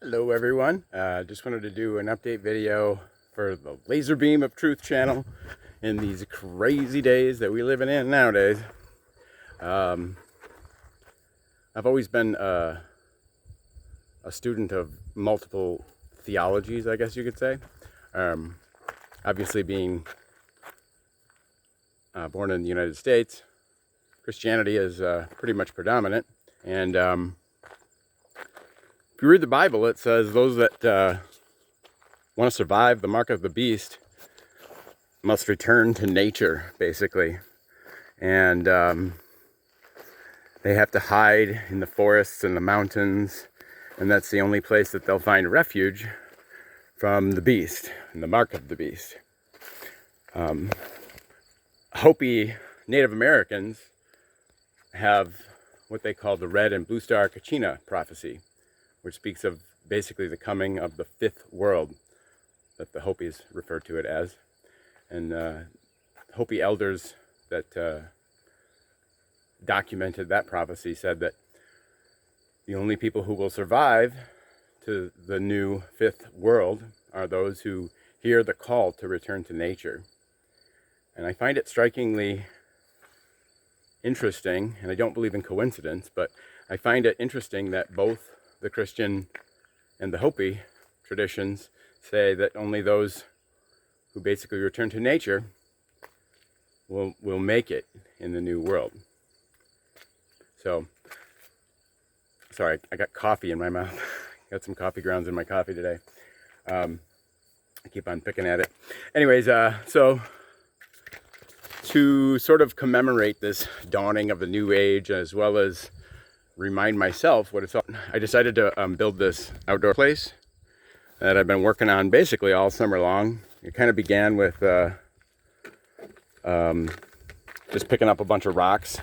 Hello everyone, just wanted to do an update video for the Laser Beam of Truth channel in these crazy days that we're living in nowadays. I've always been a student of multiple theologies, I guess you could say. Obviously being born in the United States, Christianity is pretty much predominant, and if you read the Bible, it says those that want to survive the mark of the beast must return to nature, basically. And they have to hide in the forests and the mountains, and that's the only place that they'll find refuge from the beast and the mark of the beast. Hopi Native Americans have what they call the Red and Blue Star Kachina prophecy, which speaks of basically the coming of the fifth world, that the Hopis refer to it as. And Hopi elders that documented that prophecy said that the only people who will survive to the new fifth world are those who hear the call to return to nature. And I find it strikingly interesting, and I don't believe in coincidence, but I find it interesting that both the Christian and the Hopi traditions say that only those who basically return to nature will make it in the new world. So, sorry, I got coffee in my mouth. Got some coffee grounds in my coffee today. I keep on picking at it. Anyways, so to sort of commemorate this dawning of the new age, as well as remind myself what it's all, I decided to build this outdoor place that I've been working on basically all summer long. It kind of began with just picking up a bunch of rocks.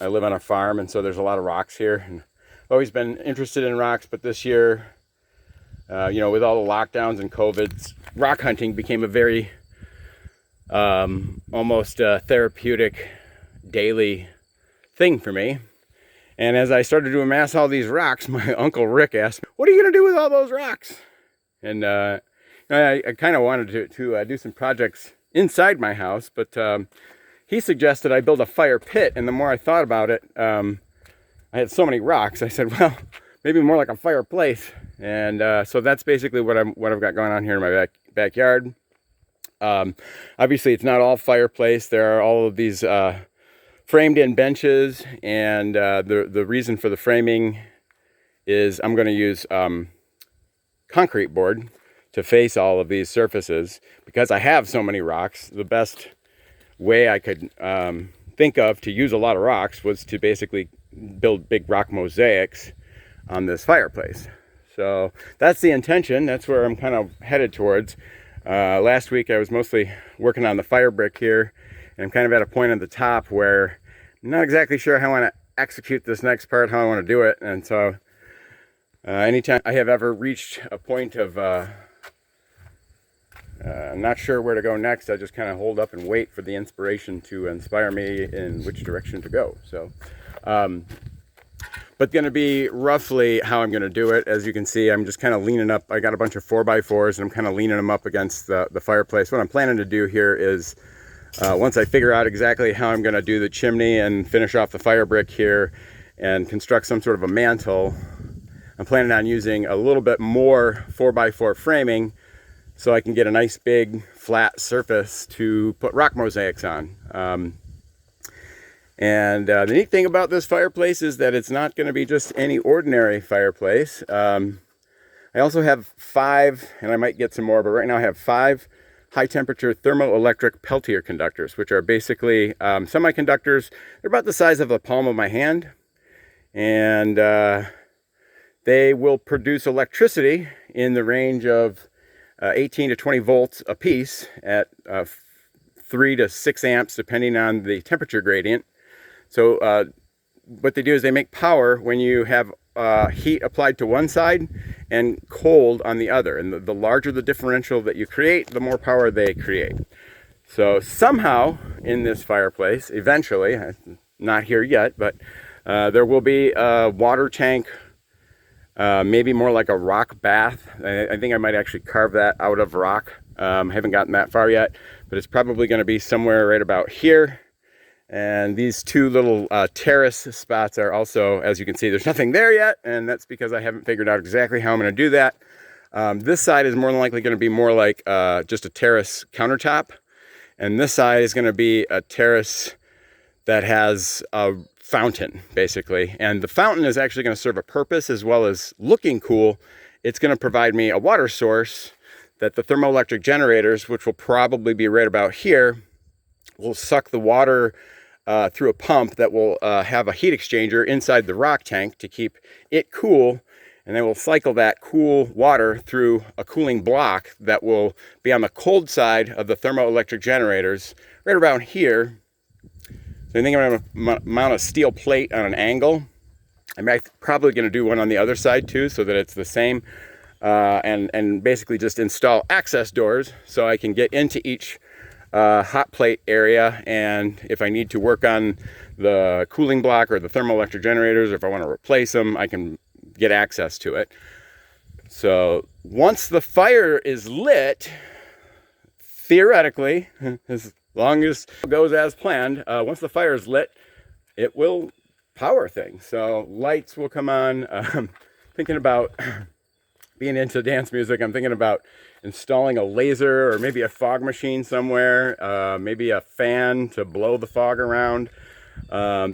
I live on a farm, and so there's a lot of rocks here, and I've always been interested in rocks, but this year, with all the lockdowns and COVID, rock hunting became a very almost therapeutic daily thing for me. And as I started to amass all these rocks, my Uncle Rick asked, "What are you going to do with all those rocks?" And I kind of wanted to do some projects inside my house, but he suggested I build a fire pit. And the more I thought about it, I had so many rocks. I said, well, maybe more like a fireplace. And so that's basically what I've got going on here in my backyard. Obviously, it's not all fireplace. There are all of these framed in benches, and the reason for the framing is I'm going to use concrete board to face all of these surfaces. Because I have so many rocks, the best way I could think of to use a lot of rocks was to basically build big rock mosaics on this fireplace. So that's the intention. That's where I'm kind of headed towards. Last week I was mostly working on the fire brick here, and I'm kind of at a point at the top where I'm not exactly sure how I want to execute this next part, how I want to do it. And so anytime I have ever reached a point of I'm not sure where to go next, I just kind of hold up and wait for the inspiration to inspire me in which direction to go. So, but going to be roughly how I'm going to do it. As you can see, I'm just kind of leaning up. I got a bunch of 4x4s, and I'm kind of leaning them up against the fireplace. What I'm planning to do here is once I figure out exactly how I'm going to do the chimney and finish off the fire brick here and construct some sort of a mantle, I'm planning on using a little bit more 4x4 framing so I can get a nice big flat surface to put rock mosaics on. And the neat thing about this fireplace is that it's not going to be just any ordinary fireplace. I also have 5, and I might get some more, but right now I have 5 high temperature thermoelectric Peltier conductors, which are basically semiconductors. They're about the size of the palm of my hand, and they will produce electricity in the range of 18 to 20 volts a piece at 3 to 6 amps depending on the temperature gradient. So what they do is they make power when you have heat applied to one side and cold on the other. And the larger the differential that you create, the more power they create. So somehow in this fireplace, eventually, not here yet, but there will be a water tank maybe more like a rock bath. I think I might actually carve that out of rock. I haven't gotten that far yet, but it's probably going to be somewhere right about here. And these two little terrace spots are also, as you can see, there's nothing there yet, and that's because I haven't figured out exactly how I'm going to do that. This side is more than likely going to be more like just a terrace countertop, and this side is going to be a terrace that has a fountain, basically. And the fountain is actually going to serve a purpose as well as looking cool. It's going to provide me a water source that the thermoelectric generators, which will probably be right about here, will suck the water through a pump that will have a heat exchanger inside the rock tank to keep it cool, and then we'll cycle that cool water through a cooling block that will be on the cold side of the thermoelectric generators right around here. So I think I'm going to mount a steel plate on an angle. I'm probably going to do one on the other side too, so that it's the same, and basically just install access doors so I can get into each hot plate area, and if I need to work on the cooling block or the thermoelectric generators, or if I want to replace them, I can get access to it. So once the fire is lit, theoretically, as long as it goes as planned, once the fire is lit, it will power things. So lights will come on. Thinking about being into dance music, I'm thinking about installing a laser or maybe a fog machine somewhere, maybe a fan to blow the fog around.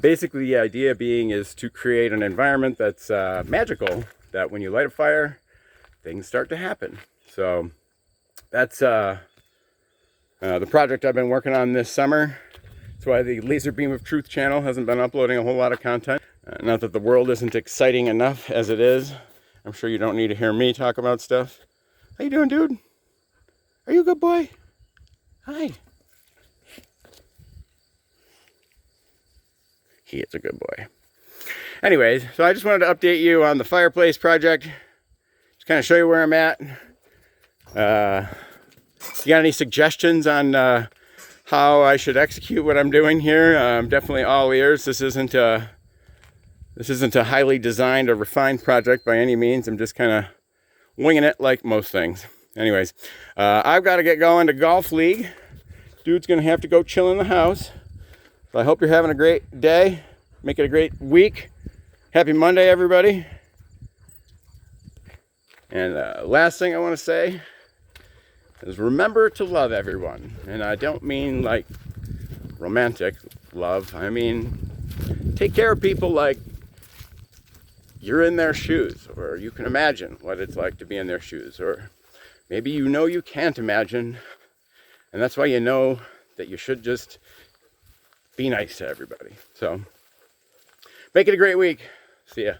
Basically, the idea being is to create an environment that's magical, that when you light a fire, things start to happen. So that's the project I've been working on this summer. That's why the Laser Beam of Truth channel hasn't been uploading a whole lot of content. Not that the world isn't exciting enough as it is. I'm sure you don't need to hear me talk about stuff. How you doing, dude? Are you a good boy? Hi. He is a good boy. Anyways, so I just wanted to update you on the Fireplace project. Just kind of show you where I'm at. You got any suggestions on how I should execute what I'm doing here? I'm definitely all ears. This isn't a highly designed or refined project by any means. I'm just kind of winging it like most things. Anyways, I've got to get going to golf league. Dude's gonna have to go chill in the house. So I hope you're having a great day. Make it a great week. Happy Monday, everybody. And last thing I want to say is remember to love everyone. And I don't mean like romantic love. I mean take care of people like you're in their shoes, or you can imagine what it's like to be in their shoes, or maybe you know you can't imagine, and that's why you know that you should just be nice to everybody. So make it a great week. See ya.